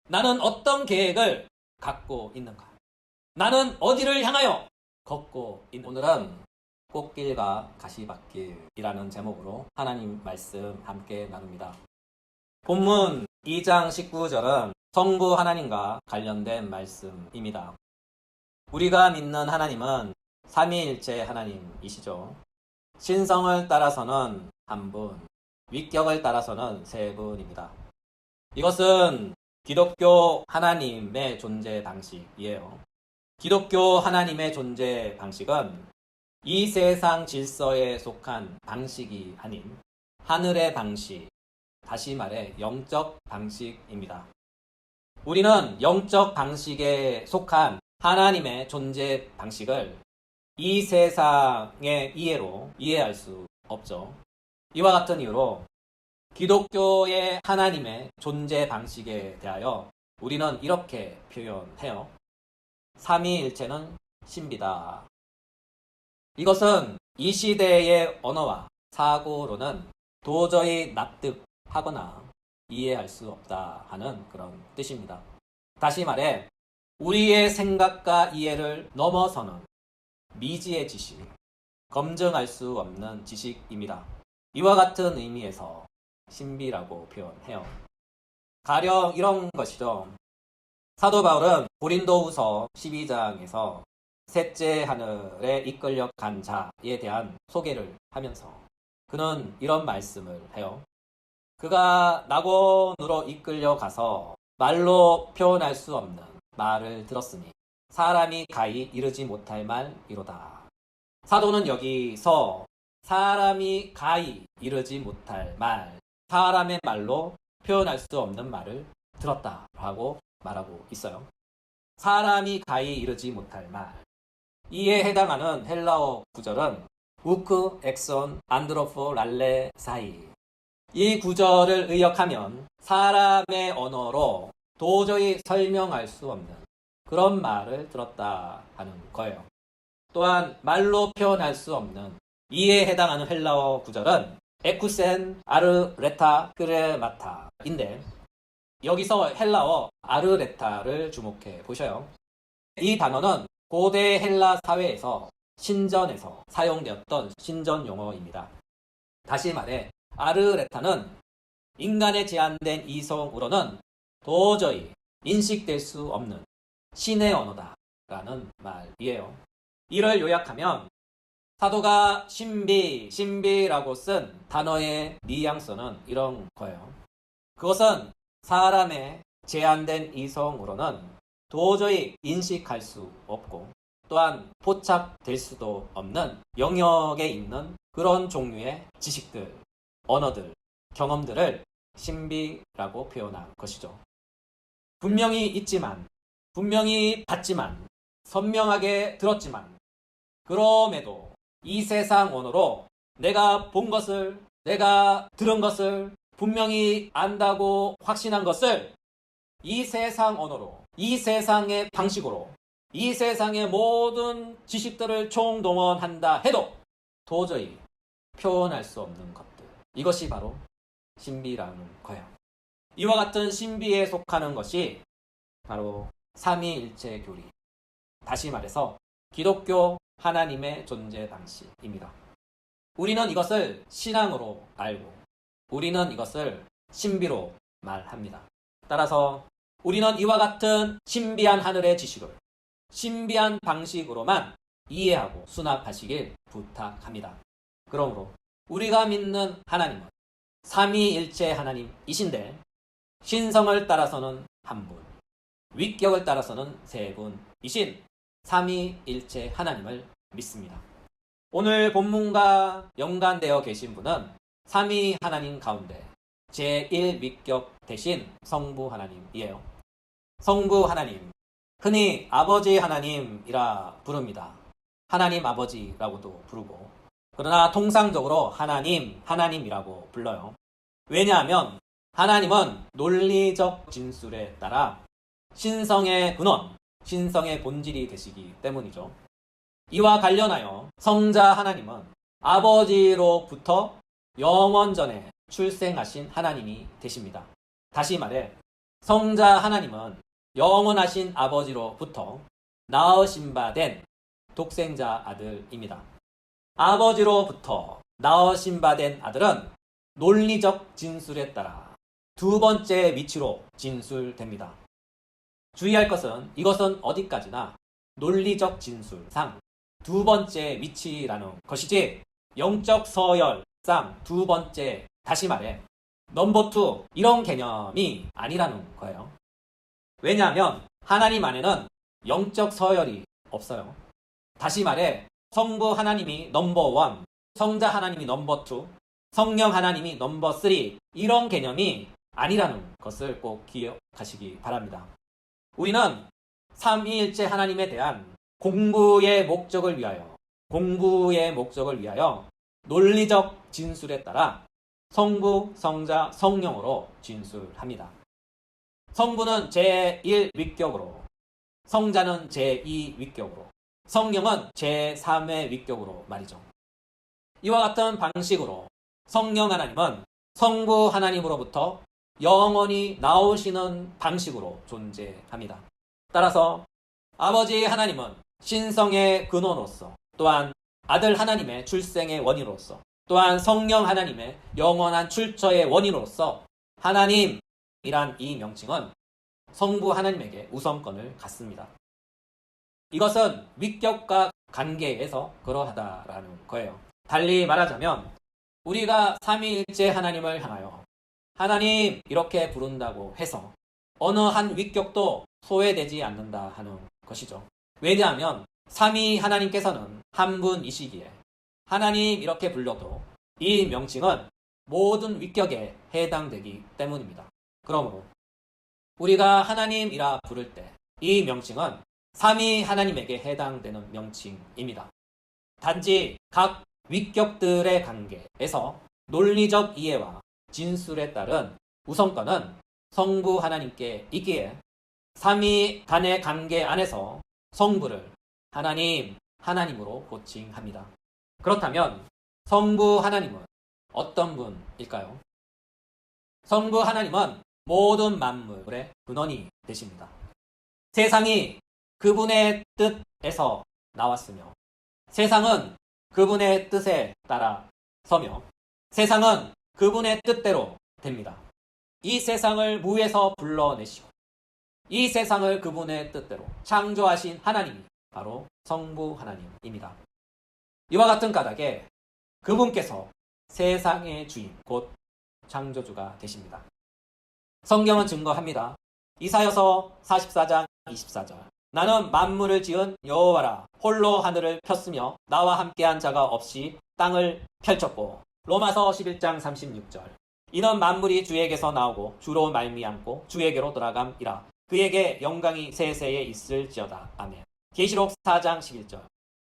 나는 어떤 계획을 갖고 있는가? 나는 어디를 향하여 걷고 있는가? 오늘은 꽃길과 가시밭길이라는 제목으로 하나님 말씀 함께 나눕니다. 본문 2장 19절은 성부 하나님과 관련된 말씀입니다. 우리가 믿는 하나님은 삼위일체 하나님이시죠. 신성을 따라서는 한 분, 위격을 따라서는 세 분입니다. 이것은 기독교 하나님의 존재 방식이에요. 기독교 하나님의 존재 방식은 이 세상 질서에 속한 방식이 아닌 하늘의 방식, 다시 말해 영적 방식입니다. 우리는 영적 방식에 속한 하나님의 존재 방식을 이 세상의 이해로 이해할 수 없죠. 이와 같은 이유로 기독교의 하나님의 존재 방식에 대하여 우리는 이렇게 표현해요. 삼위일체는 신비다. 이것은 이 시대의 언어와 사고로는 도저히 납득하거나 이해할 수 없다 하는 그런 뜻입니다. 다시 말해 우리의 생각과 이해를 넘어서는 미지의 지식, 검증할 수 없는 지식입니다. 이와 같은 의미에서 신비라고 표현해요. 가령 이런 것이죠. 사도 바울은 고린도후서 12장에서 셋째 하늘에 이끌려 간 자에 대한 소개를 하면서 그는 이런 말씀을 해요. 그가 낙원으로 이끌려 가서 말로 표현할 수 없는 말을 들었으니 사람이 가히 이르지 못할 말이로다. 사도는 여기서 사람이 가히 이르지 못할 말, 사람의 말로 표현할 수 없는 말을 들었다라고 말하고 있어요. 사람이 가히 이르지 못할 말. 이에 해당하는 헬라어 구절은 우크, 엑손, 안드로포, 랄레, 사이. 이 구절을 의역하면 사람의 언어로 도저히 설명할 수 없는 그런 말을 들었다 하는 거예요. 또한 말로 표현할 수 없는 이에 해당하는 헬라어 구절은 에쿠센, 아르레타, 크레마타인데 여기서 헬라어 아르레타를 주목해 보셔요. 이 단어는 고대 헬라 사회에서 신전에서 사용되었던 신전 용어입니다. 다시 말해 아르레타는 인간의 제한된 이성으로는 도저히 인식될 수 없는 신의 언어다라는 말이에요. 이를 요약하면 사도가 신비라고 쓴 단어의 뉘앙스는 이런 거예요. 그것은 사람의 제한된 이성으로는 도저히 인식할 수 없고 또한 포착될 수도 없는 영역에 있는 그런 종류의 지식들, 언어들, 경험들을 신비라고 표현한 것이죠. 분명히 있지만, 분명히 봤지만, 선명하게 들었지만 그럼에도 이 세상 언어로 내가 본 것을, 내가 들은 것을 분명히 안다고 확신한 것을 이 세상 언어로, 이 세상의 방식으로, 이 세상의 모든 지식들을 총동원한다 해도 도저히 표현할 수 없는 것들. 이것이 바로 신비라는 거예요. 이와 같은 신비에 속하는 것이 바로 삼위일체 교리. 다시 말해서 기독교 하나님의 존재 방식입니다. 우리는 이것을 신앙으로 알고 우리는 이것을 신비로 말합니다. 따라서 우리는 이와 같은 신비한 하늘의 지식을 신비한 방식으로만 이해하고 수납하시길 부탁합니다. 그러므로 우리가 믿는 하나님은 삼위일체 하나님이신데 신성을 따라서는 한 분, 위격을 따라서는 세 분이신 삼위일체 하나님을 믿습니다. 오늘 본문과 연관되어 계신 분은 삼위 하나님 가운데 제1위격 대신 성부 하나님이에요. 성부 하나님, 흔히 아버지 하나님이라 부릅니다. 하나님 아버지라고도 부르고 그러나 통상적으로 하나님이라고 불러요. 왜냐하면 하나님은 논리적 진술에 따라 신성의 근원, 신성의 본질이 되시기 때문이죠. 이와 관련하여 성자 하나님은 아버지로부터 영원전에 출생하신 하나님이 되십니다. 다시 말해 성자 하나님은 영원하신 아버지로부터 낳으신 바 된 독생자 아들입니다. 아버지로부터 낳으신 바 된 아들은 논리적 진술에 따라 두 번째 위치로 진술됩니다. 주의할 것은 이것은 어디까지나 논리적 진술상 두 번째 위치라는 것이지 영적 서열상 두 번째, 다시 말해 넘버 2 이런 개념이 아니라는 거예요. 왜냐하면 하나님 안에는 영적 서열이 없어요. 다시 말해 성부 하나님이 넘버 1, 성자 하나님이 넘버 2, 성령 하나님이 넘버 3 이런 개념이 아니라는 것을 꼭 기억하시기 바랍니다. 우리는 삼위일체 하나님에 대한 공부의 목적을 위하여 논리적 진술에 따라 성부, 성자, 성령으로 진술합니다. 성부는 제1위격으로, 성자는 제2위격으로, 성령은 제3의 위격으로 말이죠. 이와 같은 방식으로 성령 하나님은 성부 하나님으로부터 영원히 나오시는 방식으로 존재합니다. 따라서 아버지 하나님은 신성의 근원으로서, 또한 아들 하나님의 출생의 원인으로서, 또한 성령 하나님의 영원한 출처의 원인으로서 하나님이란 이 명칭은 성부 하나님에게 우선권을 갖습니다. 이것은 위격과 관계에서 그러하다라는 거예요. 달리 말하자면 우리가 삼위일체 하나님을 향하여 하나님 이렇게 부른다고 해서 어느 한 위격도 소외되지 않는다 하는 것이죠. 왜냐하면 삼위 하나님께서는 한 분이시기에 하나님 이렇게 불러도 이 명칭은 모든 위격에 해당되기 때문입니다. 그러므로 우리가 하나님이라 부를 때 이 명칭은 삼위 하나님에게 해당되는 명칭입니다. 단지 각 위격들의 관계에서 논리적 이해와 진술에 따른 우선권은 성부 하나님께 있기에 삼위 간의 관계 안에서 성부를 하나님으로 호칭합니다. 그렇다면 성부 하나님은 어떤 분일까요? 성부 하나님은 모든 만물의 근원이 되십니다. 세상이 그분의 뜻에서 나왔으며 세상은 그분의 뜻에 따라 서며 세상은 그분의 뜻대로 됩니다. 이 세상을 무에서 불러내시고 이 세상을 그분의 뜻대로 창조하신 하나님이 바로 성부 하나님입니다. 이와 같은 까닭에 그분께서 세상의 주인 곧 창조주가 되십니다. 성경은 증거합니다. 이사야서 44장 24절 나는 만물을 지은 여호와라 홀로 하늘을 폈으며 나와 함께한 자가 없이 땅을 펼쳤고 로마서 11장 36절 이는 만물이 주에게서 나오고 주로 말미암고 주에게로 돌아감이라 그에게 영광이 세세에 있을지어다. 아멘. 계시록 4장 11절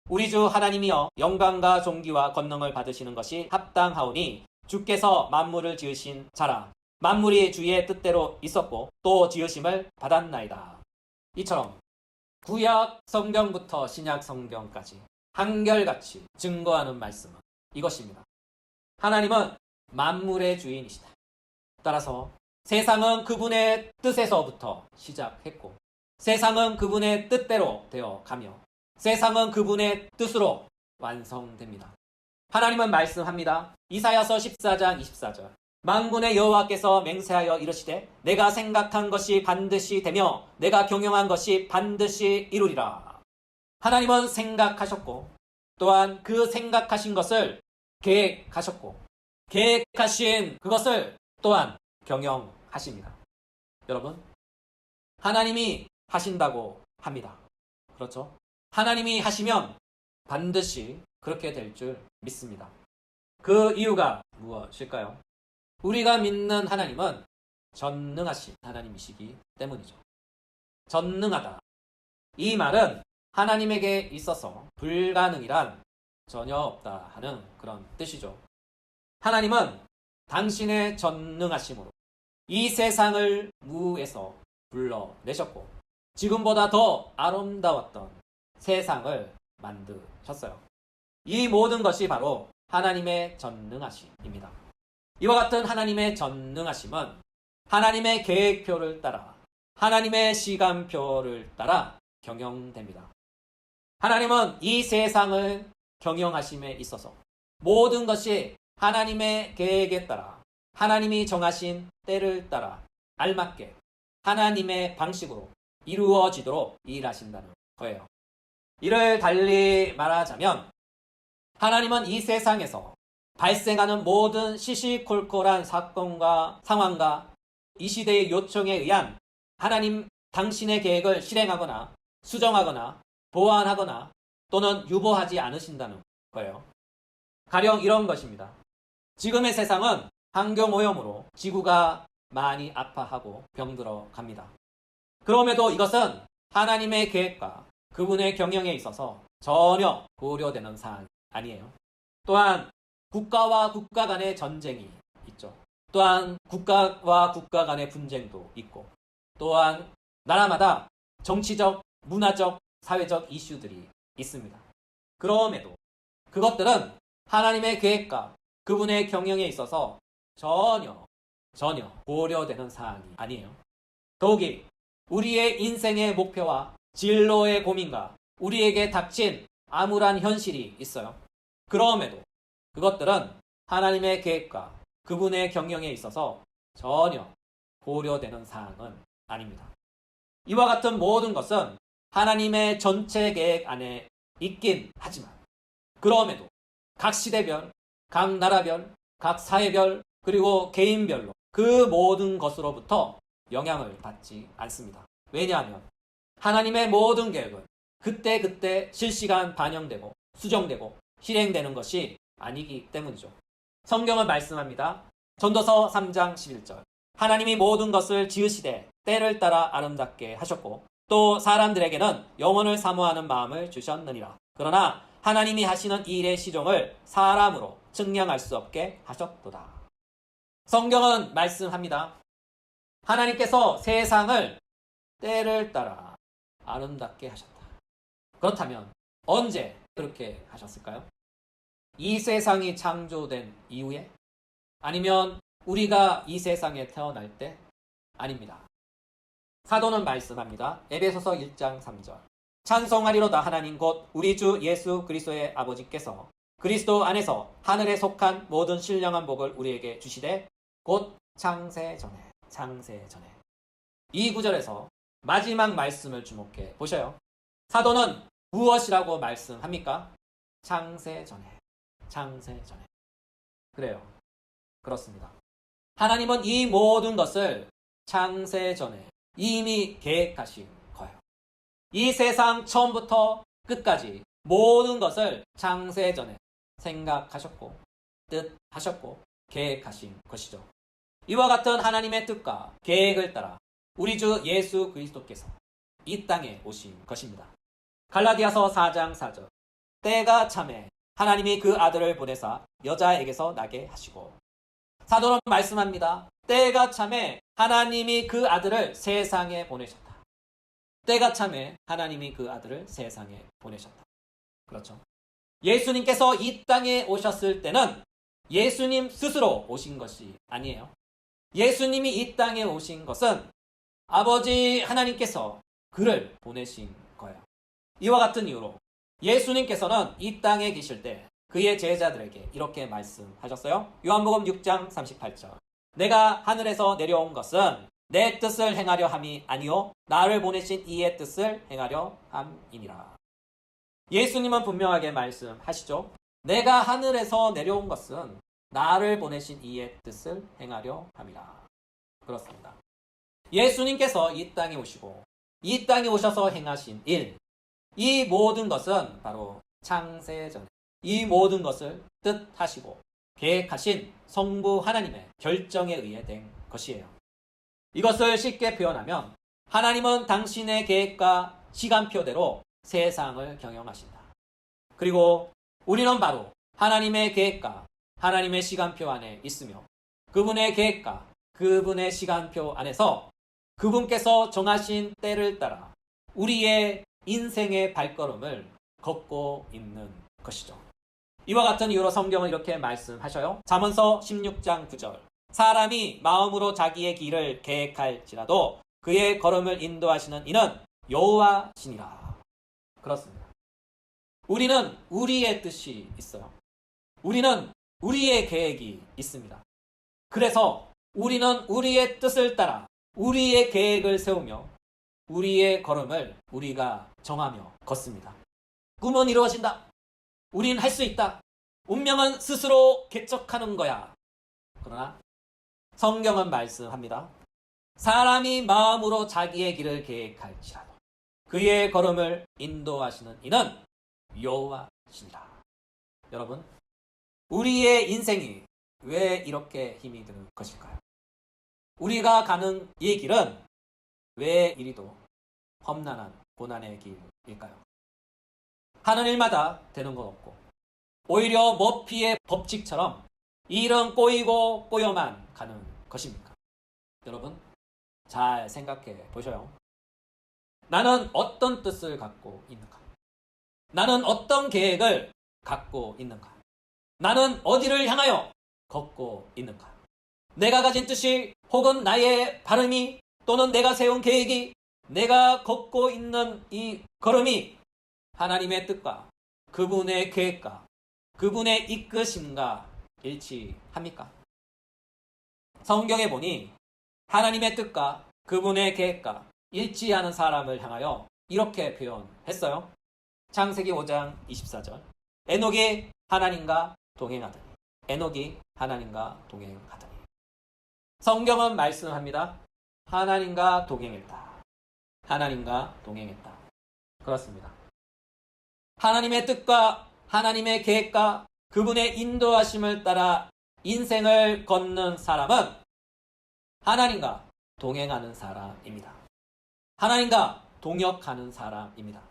우리 주 하나님이여 영광과 존귀와 권능을 받으시는 것이 합당하오니 주께서 만물을 지으신 자라 만물이 주의 뜻대로 있었고 또 지으심을 받았나이다. 이처럼 구약 성경부터 신약 성경까지 한결같이 증거하는 말씀은 이것입니다. 하나님은 만물의 주인이시다. 따라서 세상은 그분의 뜻에서부터 시작했고 세상은 그분의 뜻대로 되어 가며 세상은 그분의 뜻으로 완성됩니다. 하나님은 말씀합니다. 이사야서 14장 24절 만군의 여호와께서 맹세하여 이르시되 내가 생각한 것이 반드시 되며 내가 경영한 것이 반드시 이루리라. 하나님은 생각하셨고 또한 그 생각하신 것을 계획하셨고 계획하신 그것을 또한 경영하십니다. 여러분 하나님이 하신다고 합니다. 그렇죠? 하나님이 하시면 반드시 그렇게 될 줄 믿습니다. 그 이유가 무엇일까요? 우리가 믿는 하나님은 전능하신 하나님이시기 때문이죠. 전능하다. 이 말은 하나님에게 있어서 불가능이란 전혀 없다 하는 그런 뜻이죠. 하나님은 당신의 전능하심으로 이 세상을 무에서 불러내셨고 지금보다 더 아름다웠던 세상을 만드셨어요. 이 모든 것이 바로 하나님의 전능하심입니다. 이와 같은 하나님의 전능하심은 하나님의 계획표를 따라, 하나님의 시간표를 따라 경영됩니다. 하나님은 이 세상을 경영하심에 있어서 모든 것이 하나님의 계획에 따라, 하나님이 정하신 때를 따라 알맞게 하나님의 방식으로 이루어지도록 일하신다는 거예요. 이를 달리 말하자면 하나님은 이 세상에서 발생하는 모든 시시콜콜한 사건과 상황과 이 시대의 요청에 의한 하나님 당신의 계획을 실행하거나 수정하거나 보완하거나 또는 유보하지 않으신다는 거예요. 가령 이런 것입니다. 지금의 세상은 환경오염으로 지구가 많이 아파하고 병들어 갑니다. 그럼에도 이것은 하나님의 계획과 그분의 경영에 있어서 전혀 고려되는 사안이 아니에요. 또한 국가와 국가 간의 전쟁이 있죠. 또한 국가와 국가 간의 분쟁도 있고, 또한 나라마다 정치적, 문화적, 사회적 이슈들이 있습니다. 그럼에도 그것들은 하나님의 계획과 그분의 경영에 있어서 전혀 고려되는 사항이 아니에요. 더욱이 우리의 인생의 목표와 진로의 고민과 우리에게 닥친 암울한 현실이 있어요. 그럼에도 그것들은 하나님의 계획과 그분의 경영에 있어서 전혀 고려되는 사항은 아닙니다. 이와 같은 모든 것은 하나님의 전체 계획 안에 있긴 하지만 그럼에도 각 시대별, 각 나라별, 각 사회별, 그리고 개인별로 그 모든 것으로부터 영향을 받지 않습니다. 왜냐하면 하나님의 모든 계획은 그때그때 실시간 반영되고 수정되고 실행되는 것이 아니기 때문이죠. 성경은 말씀합니다. 전도서 3장 11절. 하나님이 모든 것을 지으시되 때를 따라 아름답게 하셨고 또 사람들에게는 영원을 사모하는 마음을 주셨느니라. 그러나 하나님이 하시는 이 일의 시종을 사람으로 측량할 수 없게 하셨도다. 성경은 말씀합니다. 하나님께서 세상을 때를 따라 아름답게 하셨다. 그렇다면 언제 그렇게 하셨을까요? 이 세상이 창조된 이후에? 아니면 우리가 이 세상에 태어날 때? 아닙니다. 사도는 말씀합니다. 에베소서 1장 3절. 찬송하리로다 하나님 곧 우리 주 예수 그리스도의 아버지께서 그리스도 안에서 하늘에 속한 모든 신령한 복을 우리에게 주시되 곧 창세 전에. 이 구절에서 마지막 말씀을 주목해 보셔요. 사도는 무엇이라고 말씀합니까? 창세 전에. 그래요. 그렇습니다. 하나님은 이 모든 것을 창세 전에 이미 계획하신 거예요. 이 세상 처음부터 끝까지 모든 것을 창세 전에 생각하셨고 뜻하셨고 계획하신 것이죠. 이와 같은 하나님의 뜻과 계획을 따라 우리 주 예수 그리스도께서 이 땅에 오신 것입니다. 갈라디아서 4장 4절. 때가 참에 하나님이 그 아들을 보내사 여자에게서 나게 하시고. 사도는 말씀합니다. 때가 참에 하나님이 그 아들을 세상에 보내셨다. 때가 참에 하나님이 그 아들을 세상에 보내셨다. 그렇죠. 예수님께서 이 땅에 오셨을 때는 예수님 스스로 오신 것이 아니에요. 예수님이 이 땅에 오신 것은 아버지 하나님께서 그를 보내신 거예요. 이와 같은 이유로 예수님께서는 이 땅에 계실 때 그의 제자들에게 이렇게 말씀하셨어요. 요한복음 6장 38절. 내가 하늘에서 내려온 것은 내 뜻을 행하려 함이 아니요 나를 보내신 이의 뜻을 행하려 함이니라. 예수님은 분명하게 말씀하시죠. 내가 하늘에서 내려온 것은 나를 보내신 이의 뜻을 행하려 함이라. 그렇습니다. 예수님께서 이 땅에 오시고 이 땅에 오셔서 행하신 일, 이 모든 것은 바로 창세전에 이 모든 것을 뜻하시고 계획하신 성부 하나님의 결정에 의해 된 것이에요. 이것을 쉽게 표현하면 하나님은 당신의 계획과 시간표대로 세상을 경영하신다. 그리고 우리는 바로 하나님의 계획과 하나님의 시간표 안에 있으며 그분의 계획과 그분의 시간표 안에서 그분께서 정하신 때를 따라 우리의 인생의 발걸음을 걷고 있는 것이죠. 이와 같은 이유로 성경은 이렇게 말씀하셔요. 잠언서 16장 9절. 사람이 마음으로 자기의 길을 계획할지라도 그의 걸음을 인도하시는 이는 여호와시니라. 그렇습니다. 우리는 우리의 뜻이 있어요. 우리는 우리의 계획이 있습니다. 그래서 우리는 우리의 뜻을 따라 우리의 계획을 세우며 우리의 걸음을 우리가 정하며 걷습니다. 꿈은 이루어진다. 우리는 할 수 있다. 운명은 스스로 개척하는 거야. 그러나 성경은 말씀합니다. 사람이 마음으로 자기의 길을 계획할지라도 그의 걸음을 인도하시는 이는 여호와시니라. 여러분, 우리의 인생이 왜 이렇게 힘이 드는 것일까요? 우리가 가는 이 길은 왜 이리도 험난한 고난의 길일까요? 하는 일마다 되는 것 없고 오히려 머피의 법칙처럼 일은 꼬이고 꼬여만 가는 것입니까? 여러분, 잘 생각해 보셔요. 나는 어떤 뜻을 갖고 있는가? 나는 어떤 계획을 갖고 있는가? 나는 어디를 향하여 걷고 있는가? 내가 가진 뜻이 혹은 나의 발음이 또는 내가 세운 계획이 내가 걷고 있는 이 걸음이 하나님의 뜻과 그분의 계획과 그분의 이끄심과 일치합니까? 성경에 보니 하나님의 뜻과 그분의 계획과 일치하는 사람을 향하여 이렇게 표현했어요. 창세기 5장 24절. 에녹이 하나님과 동행하더니. 에녹이 하나님과 동행하더니. 성경은 말씀합니다. 하나님과 동행했다. 하나님과 동행했다. 그렇습니다. 하나님의 뜻과 하나님의 계획과 그분의 인도하심을 따라 인생을 걷는 사람은 하나님과 동행하는 사람입니다. 하나님과 동역하는 사람입니다.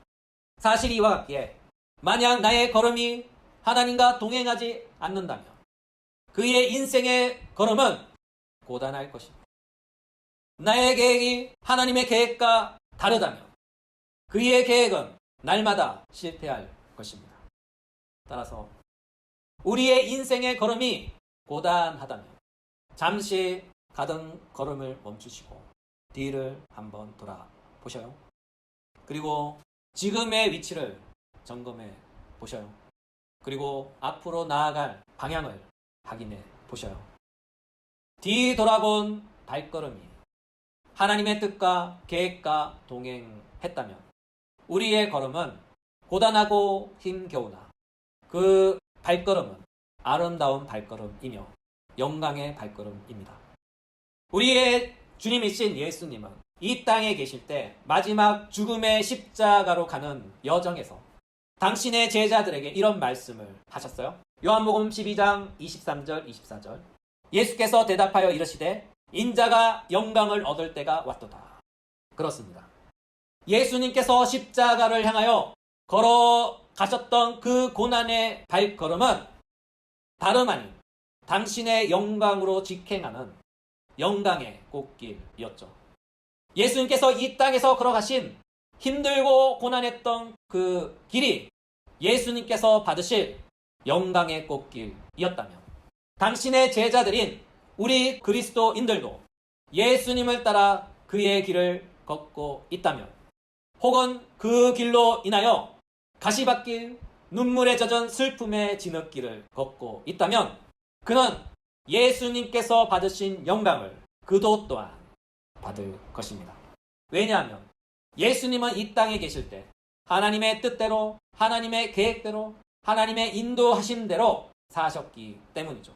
사실 이와 같기에 만약 나의 걸음이 하나님과 동행하지 않는다면 그의 인생의 걸음은 고단할 것입니다. 나의 계획이 하나님의 계획과 다르다면 그의 계획은 날마다 실패할 것입니다. 따라서 우리의 인생의 걸음이 고단하다면 잠시 가던 걸음을 멈추시고 뒤를 한번 돌아보셔요. 그리고 지금의 위치를 점검해 보셔요. 그리고 앞으로 나아갈 방향을 확인해 보셔요. 뒤돌아본 발걸음이 하나님의 뜻과 계획과 동행했다면 우리의 걸음은 고단하고 힘겨우나 그 발걸음은 아름다운 발걸음이며 영광의 발걸음입니다. 우리의 주님이신 예수님은 이 땅에 계실 때 마지막 죽음의 십자가로 가는 여정에서 당신의 제자들에게 이런 말씀을 하셨어요. 요한복음 12장 23절 24절. 예수께서 대답하여 이르시되 인자가 영광을 얻을 때가 왔도다. 그렇습니다. 예수님께서 십자가를 향하여 걸어가셨던 그 고난의 발걸음은 다름 아닌 당신의 영광으로 직행하는 영광의 꽃길이었죠. 예수님께서 이 땅에서 걸어가신 힘들고 고난했던 그 길이 예수님께서 받으실 영광의 꽃길이었다면 당신의 제자들인 우리 그리스도인들도 예수님을 따라 그의 길을 걷고 있다면 혹은 그 길로 인하여 가시밭길, 눈물에 젖은 슬픔의 진흙길을 걷고 있다면 그는 예수님께서 받으신 영광을 그도 또한 받을 것입니다. 왜냐하면 예수님은 이 땅에 계실 때 하나님의 뜻대로, 하나님의 계획대로, 하나님의 인도하심대로 사셨기 때문이죠.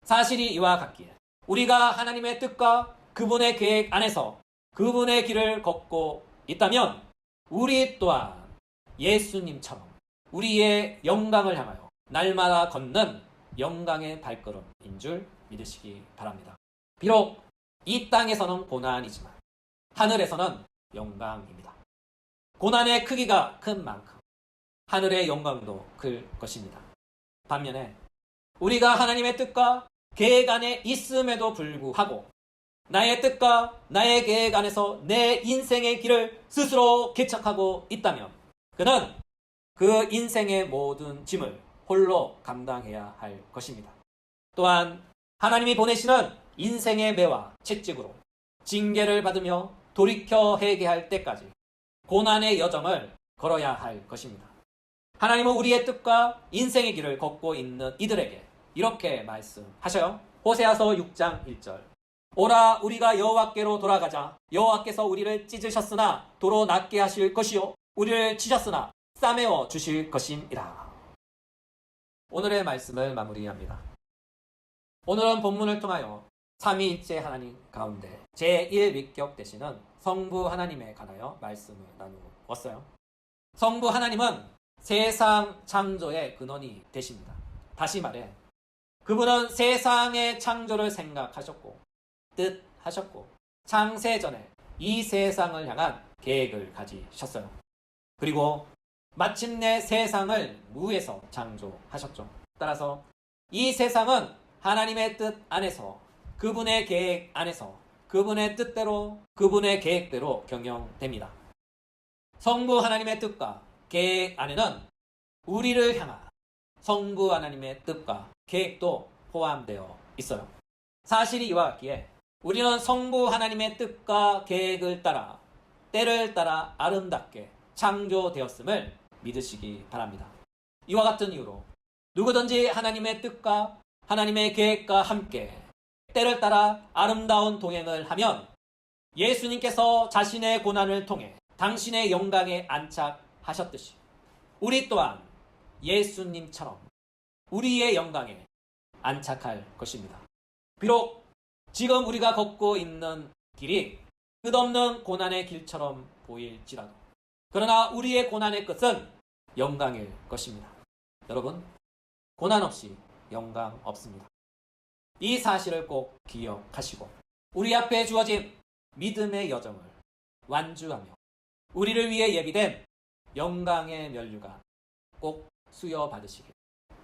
사실이 이와 같기에 우리가 하나님의 뜻과 그분의 계획 안에서 그분의 길을 걷고 있다면 우리 또한 예수님처럼 우리의 영광을 향하여 날마다 걷는 영광의 발걸음인 줄 믿으시기 바랍니다. 비록 이 땅에서는 고난이지만 하늘에서는 영광입니다. 고난의 크기가 큰 만큼 하늘의 영광도 클 것입니다. 반면에 우리가 하나님의 뜻과 계획 안에 있음에도 불구하고 나의 뜻과 나의 계획 안에서 내 인생의 길을 스스로 개척하고 있다면 그는 그 인생의 모든 짐을 홀로 감당해야 할 것입니다. 또한 하나님이 보내시는 인생의 매와 채찍으로 징계를 받으며 돌이켜 회개할 때까지 고난의 여정을 걸어야 할 것입니다. 하나님은 우리의 뜻과 인생의 길을 걷고 있는 이들에게 이렇게 말씀하셔요. 호세아서 6장 1절. 오라 우리가 여호와께로 돌아가자. 여호와께서 우리를 찢으셨으나 도로 낫게 하실 것이요 우리를 치셨으나 싸매어 주실 것임이라. 오늘의 말씀을 마무리합니다. 오늘은 본문을 통하여 삼위일체 하나님 가운데 제1위격 되시는 성부 하나님에 관하여 말씀을 나누었어요. 성부 하나님은 세상 창조의 근원이 되십니다. 다시 말해 그분은 세상의 창조를 생각하셨고 뜻하셨고 창세전에 이 세상을 향한 계획을 가지셨어요. 그리고 마침내 세상을 무에서 창조하셨죠. 따라서 이 세상은 하나님의 뜻 안에서 그분의 계획 안에서 그분의 뜻대로 그분의 계획대로 경영됩니다. 성부 하나님의 뜻과 계획 안에는 우리를 향한 성부 하나님의 뜻과 계획도 포함되어 있어요. 사실이 이와 같기에 우리는 성부 하나님의 뜻과 계획을 따라 때를 따라 아름답게 창조되었음을 믿으시기 바랍니다. 이와 같은 이유로 누구든지 하나님의 뜻과 하나님의 계획과 함께 때를 따라 아름다운 동행을 하면 예수님께서 자신의 고난을 통해 당신의 영광에 안착하셨듯이 우리 또한 예수님처럼 우리의 영광에 안착할 것입니다. 비록 지금 우리가 걷고 있는 길이 끝없는 고난의 길처럼 보일지라도 그러나 우리의 고난의 끝은 영광일 것입니다. 여러분, 고난 없이 영광 없습니다. 이 사실을 꼭 기억하시고 우리 앞에 주어진 믿음의 여정을 완주하며 우리를 위해 예비된 영광의 면류관 꼭 수여받으시길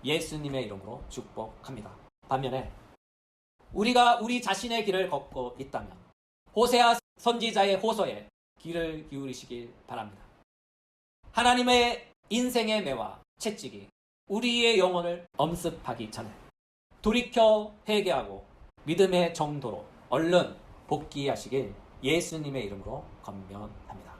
예수님의 이름으로 축복합니다. 반면에 우리가 우리 자신의 길을 걷고 있다면 호세아 선지자의 호소에 귀를 기울이시길 바랍니다. 하나님의 인생의 매와 채찍이 우리의 영혼을 엄습하기 전에 돌이켜 회개하고 믿음의 정도로 얼른 복귀하시길 예수님의 이름으로 권면합니다.